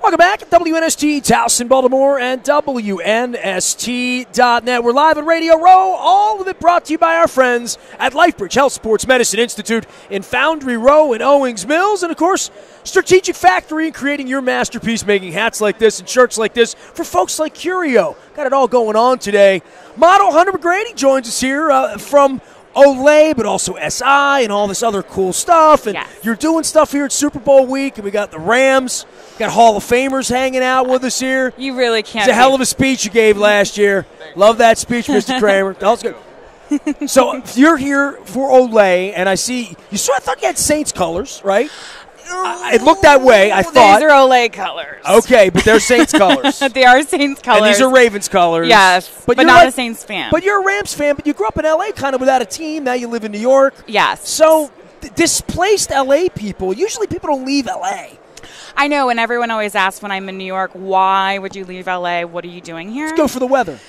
Welcome back at WNST Towson, Baltimore, and WNST.net. We're live at Radio Row, all of it brought to you by our friends at LifeBridge Health Sports Medicine Institute in Foundry Row in Owings Mills. And, of course, Strategic Factory in creating your masterpiece, making hats like this and shirts like this for folks like Curio. Got it all going on today. Model Hunter McGrady joins us here from Olay, but also SI and all this other cool stuff. And you're doing stuff here at Super Bowl week, and we got the Rams, got Hall of Famers hanging out with us here. You really can't. It's a hell of a speech you gave last year. Love that speech, Mr. Kramer. That was good. So you're here for Olay, and I see I thought you had Saints colors, right? It looked that way, I thought. These are Olay colors. Okay, but they're Saints colors. They are Saints colors. And these are Ravens colors. Yes, but not a Saints fan. But you're a Rams fan, but you grew up in L.A. kind of without a team. Now you live in New York. Yes. So displaced L.A. people, usually people don't leave L.A. I know, and everyone always asks when I'm in New York, why would you leave L.A.? What are you doing here? Let's go for the weather.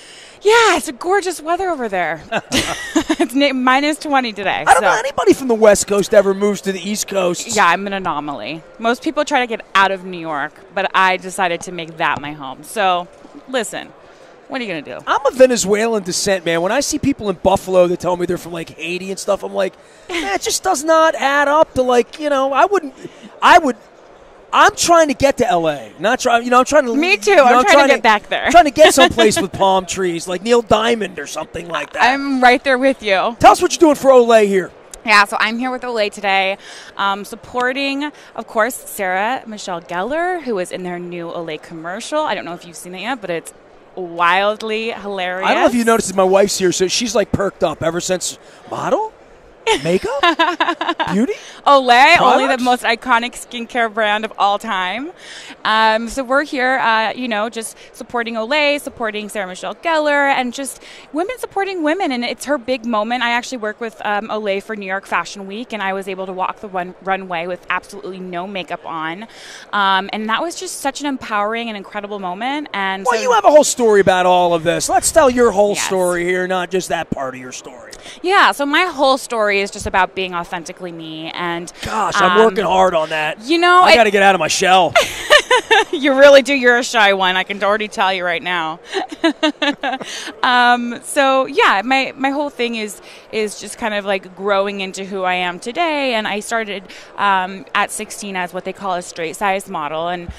Yeah, it's a gorgeous weather over there. It's minus 20 today. I don't know anybody from the West Coast ever moves to the East Coast. Yeah, I'm an anomaly. Most people try to get out of New York, but I decided to make that my home. So, listen, what are you going to do? I'm a Venezuelan descent, man. When I see people in Buffalo that tell me they're from, like, Haiti and stuff, I'm like, man, it just does not add up to, like, I'm trying to get to L.A. I'm trying to. Me too. I'm trying to get back there. I'm trying to get someplace with palm trees, like Neil Diamond or something like that. I'm right there with you. Tell us what you're doing for Olay here. Yeah, so I'm here with Olay today, supporting, of course, Sarah Michelle Gellar, who is in their new Olay commercial. I don't know if you've seen it yet, but it's wildly hilarious. I don't know if you noticed, my wife's here, so she's like perked up ever since model. Makeup? Beauty? Olay, only the most iconic skincare brand of all time. So we're here, just supporting Olay, supporting Sarah Michelle Gellar, and just women supporting women. And it's her big moment. I actually work with Olay for New York Fashion Week, and I was able to walk the runway with absolutely no makeup on. And that was just such an empowering and incredible moment. And well, you have a whole story about all of this. Let's tell your whole story here, not just that part of your story. Yeah, so my whole story is just about being authentically me. And gosh, I'm working hard on that. I got to get out of my shell. You really do. You're a shy one. I can already tell you right now. So yeah, my whole thing is just kind of like growing into who I am today. And I started at 16 as what they call a straight size model, and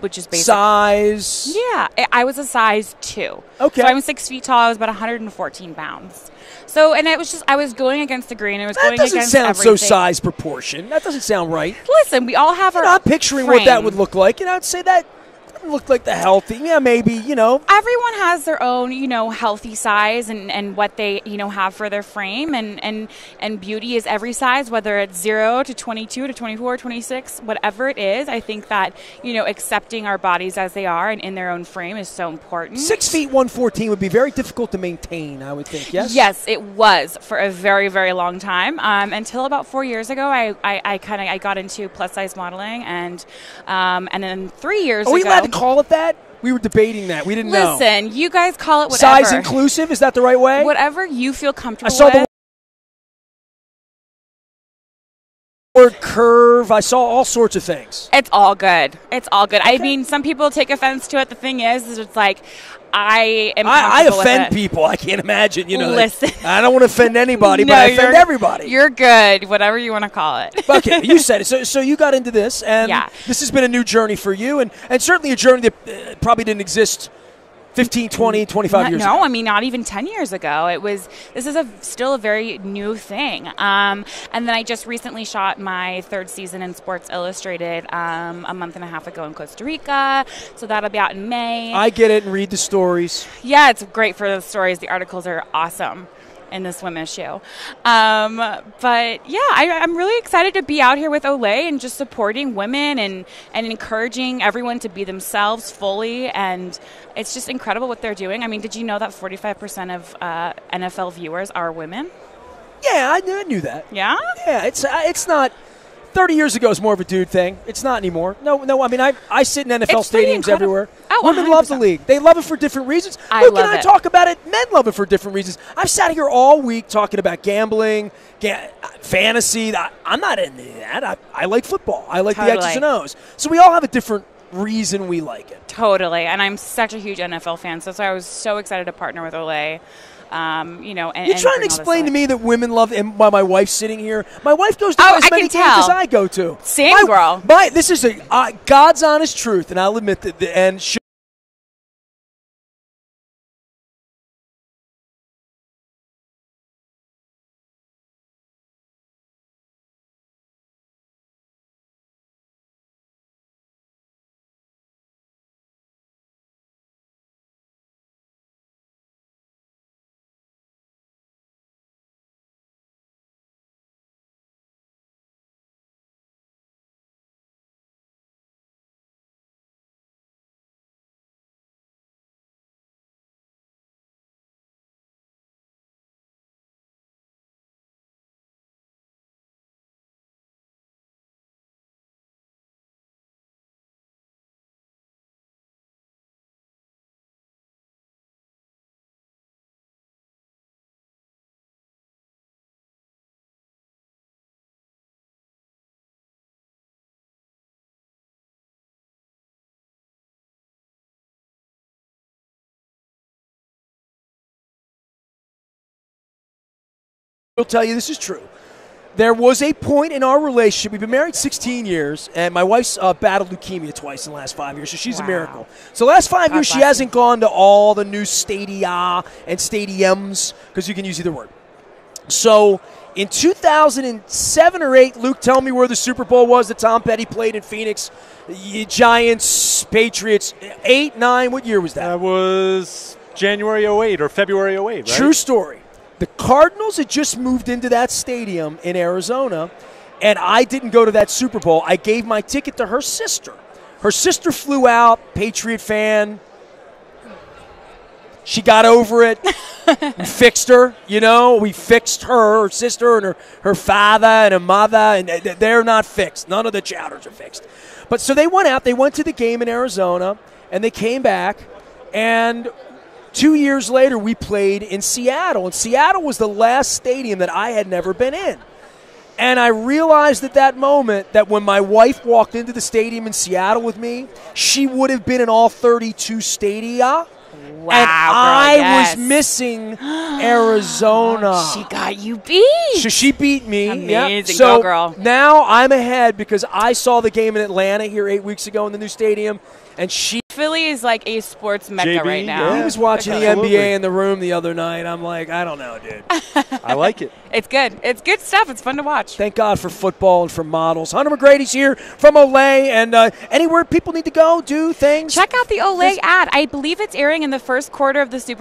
which is basically size. Yeah, I was a size 2. Okay, so I'm 6 feet tall. I was about 114 pounds. So, and it was just, I was going against the grain. I was going against everything. That doesn't sound so size proportion. That doesn't sound right. Listen, we all have our I'm picturing frame. What that would look like, and I'd say that doesn't look like the healthy. Yeah, maybe, Everyone has their own, healthy size and what they, have for their frame. And beauty is every size, whether it's 0 to 22 to 24, 26, whatever it is. I think that, accepting our bodies as they are and in their own frame is so important. 6 feet 114 would be very difficult to maintain, I would think, yes? Yes, it was for a very, very long time. Until about 4 years ago, I got into plus size modeling, and then 3 years ago. Are we allowed to call it that? We were debating that. We didn't know. Listen, you guys call it whatever. Size inclusive? Is that the right way? Whatever you feel comfortable I saw with. the word curve. I saw all sorts of things. It's all good. It's all good. Okay. I mean, some people take offense to it. The thing is it's like, I offend people. I can't imagine. Listen. I don't want to offend anybody, but I offend everybody. You're good. Whatever you want to call it. Okay, you said it. So you got into this, and this has been a new journey for you, and certainly a journey that probably didn't exist 15, 20, 25 years ago. No, I mean, not even 10 years ago. This is still a very new thing. And then I just recently shot my 3rd season in Sports Illustrated a month and a half ago in Costa Rica. So that'll be out in May. I get it and read the stories. Yeah, it's great for the stories. The articles are awesome in the swim issue. But yeah, I'm really excited to be out here with Olay and just supporting women and encouraging everyone to be themselves fully. And it's just incredible what they're doing. I mean, did you know that 45% of NFL viewers are women? Yeah, I knew that. Yeah? Yeah, it's not 30 years ago, it was more of a dude thing. It's not anymore. No. I mean, I sit in NFL stadiums everywhere. Oh, women 100%. love the league. They love it for different reasons. Luke and I talk about it. Men love it for different reasons. I've sat here all week talking about gambling, fantasy. I'm not into that. I like football. I like the X's and O's. So we all have a different reason we like it. Totally. And I'm such a huge NFL fan, so I was so excited to partner with Olay. You know, and you're trying to explain to me that women love, and while my wife's sitting here, my wife goes to as many games as I go to. Same girl. This is a God's honest truth, and I'll admit that. I'll tell you this is true. There was a point in our relationship. We've been married 16 years, and my wife's battled leukemia twice in the last 5 years, so she's a miracle. So the last 5 years, she hasn't gone to all the new stadia and stadiums, because you can use either word. So in 2007 or 8, Luke, tell me where the Super Bowl was that Tom Petty played in Phoenix. Giants, Patriots, 8, 9, what year was that? That was January 08 or February 08, right? True story. The Cardinals had just moved into that stadium in Arizona, and I didn't go to that Super Bowl. I gave my ticket to her sister. Her sister flew out, Patriot fan. She got over it. We fixed her, you know. We fixed her sister, and her father and her mother, and they're not fixed. None of the chowders are fixed. But so they went out. They went to the game in Arizona, and they came back, and 2 years later, we played in Seattle, and Seattle was the last stadium that I had never been in. And I realized at that moment that when my wife walked into the stadium in Seattle with me, she would have been in all 32 stadia. Wow, and I was missing Arizona. She got you beat. So she beat me. Amazing. So go, girl. Now I'm ahead because I saw the game in Atlanta here 8 weeks ago in the new stadium, and Philly is like a sports mecca JB, right now. He was watching the Absolutely. NBA in the room the other night. I'm like, I don't know, dude. I like it. It's good. It's good stuff. It's fun to watch. Thank God for football and for models. Hunter McGrady's here from Olay, and anywhere people need to go, do things. Check out the Olay ad. I believe it's airing in the first quarter of the Super